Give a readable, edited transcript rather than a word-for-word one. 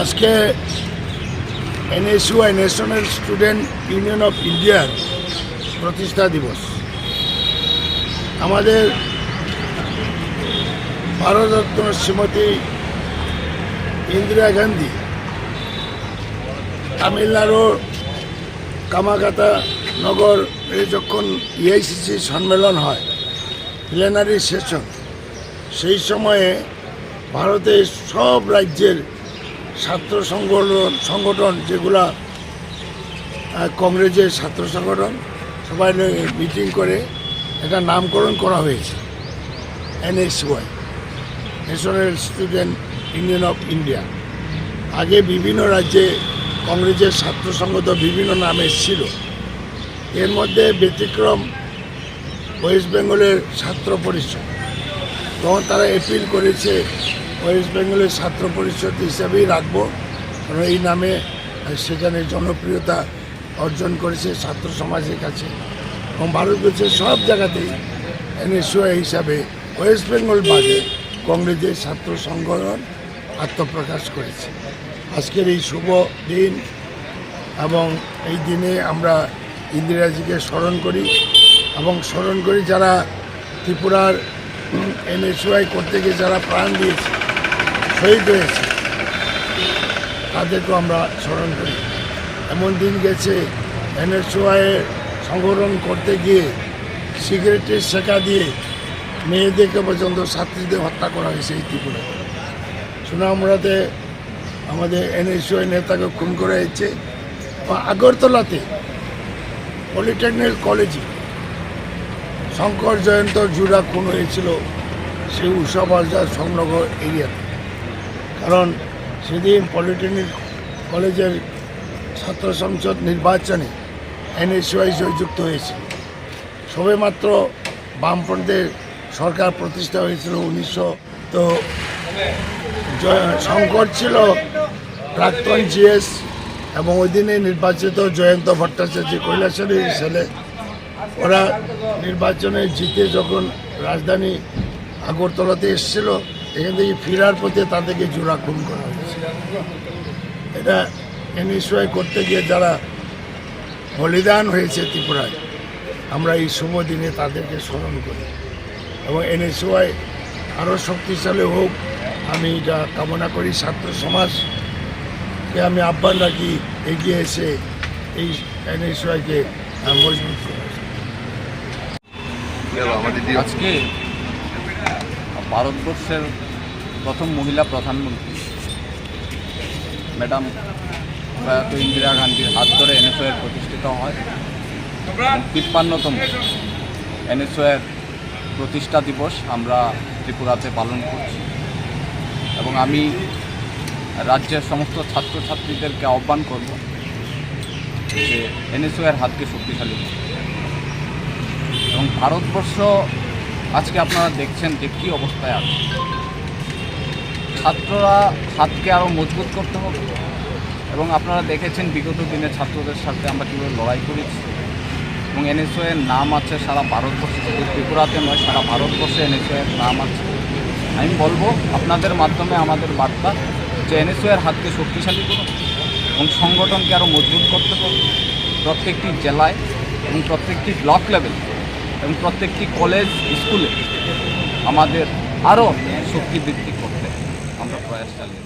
आज के NSUI national student union of ইন্ডিয়ার প্রতিষ্ঠা দিবস। আমাদের ভারতরত্ন শ্রীমতী ইন্দিরা গান্ধী তামিলনাড়ুর কামাকাতা নগরে যখন EICC সম্মেলন হয়, প্লেনারি সেশন, সেই সময়ে ভারতের সব রাজ্যের ছাত্র সংগঠন যেগুলা কংগ্রেসের ছাত্র সংগঠন সবাই মিটিং করে একটা নামকরণ করা হয়েছে NSUI, national student union of India. আগে বিভিন্ন রাজ্যে কংগ্রেসের ছাত্র সংগঠন বিভিন্ন নামে ছিল। এর মধ্যে ব্যতিক্রম ওয়েস্ট বেঙ্গলের ছাত্র পরিষদ। তখন তারা অ্যাপিল করেছে ওয়েস্ট বেঙ্গলের ছাত্র পরিষদ হিসাবেই রাখবো, কারণ এই নামে সেখানে জনপ্রিয়তা অর্জন করেছে ছাত্র সমাজের কাছে এবং ভারতবর্ষের সব জায়গাতেই NSUI হিসাবে ওয়েস্ট বেঙ্গল বাদে কংগ্রেসের ছাত্র সংগঠন আত্মপ্রকাশ করেছে। আজকের এই শুভ দিন এবং এই দিনে আমরা ইন্দিরাজিকে স্মরণ করি এবং স্মরণ করি যারা ত্রিপুরার NSUI করতে গিয়ে যারা প্রাণ দিয়েছে, শহীদ হয়েছে, তাদেরকেও আমরা স্মরণ করি। এমন দিন গেছে NSUI সংগঠন করতে গিয়ে সিগারেটের শেখা দিয়ে মেয়েদেরকে পর্যন্ত ছাত্রীদের হত্যা করা হয়েছে এই ত্রিপুরায়। সুনামুড়াতে আমাদের NSUI নেতাকে খুন করা হয়েছে। আগরতলাতে পলিটেকনিক কলেজে শঙ্কর জয়ন্ত জুড়া খুন হয়েছিল সেই উৎসব বাজার সংলগ্ন এরিয়াতে। কারণ সেদিন পলিটেকনিক কলেজের ছাত্র সংসদ নির্বাচনে NSUI জয়যুক্ত হয়েছিল। সবেমাত্র বামপন্থের সরকার প্রতিষ্ঠা হয়েছিল 1900। তো শঙ্কর ছিল প্রাক্তন GS এবং ওই দিনে নির্বাচিত জয়ন্ত ভট্টাচার্য কৈলাসের ছেলে। ওরা নির্বাচনে জিতে যখন রাজধানী আগরতলাতে এসেছিল, এখান থেকে ফেরার পথে তাদেরকে জোড়া খুন করা হয়েছে। এটা NSUI করতে গিয়ে যারা বলিদান হয়েছে ত্রিপুরায়, আমরা এই শুভ দিনে তাদেরকে স্মরণ করি এবং NSUI আরও শক্তিশালী হোক আমি এটা কামনা করি। ছাত্র সমাজকে আমি আহ্বান রাখি এগিয়ে এসে এই NSUI-কে মজবুত করা। আজকে ভারতবর্ষের প্রথম মহিলা প্রধানমন্ত্রী ম্যাডাম প্রয়াত ইন্দিরা গান্ধীর হাত ধরে NSUI প্রতিষ্ঠিত হয়। 53তম NSUI প্রতিষ্ঠা দিবস আমরা ত্রিপুরাতে পালন করছি এবং আমি রাজ্যের সমস্ত ছাত্রছাত্রীদেরকে আহ্বান করব যে এনএসইউর হাতকে শক্তিশালী করতে। এবং ভারতবর্ষ আজকে আপনারা দেখছেন যে কী অবস্থায় আছে। ছাত্ররা হাতকে আরও মজবুত করতে হবে। এবং আপনারা দেখেছেন বিগত দিনে ছাত্রদের সাথে আমরা কীভাবে লড়াই করেছি। এবং এনএসইউর নাম আছে সারা ভারতবর্ষে, শুধু ত্রিপুরাতে নয়, সারা ভারতবর্ষে এনএসইউর নাম আছে। আমি বলবো আপনাদের মাধ্যমে আমাদের বার্তা যে এনএসইউর হাতকে শক্তিশালী করুন এবং সংগঠনকে আরও মজবুত করতে হবে। প্রত্যেকটি জেলায় এবং প্রত্যেকটি ব্লক লেভেল এবং প্রত্যেকটি কলেজ স্কুলে আমাদের আরও শক্তি বৃদ্ধি করতে আমরা প্রয়াস চালিয়ে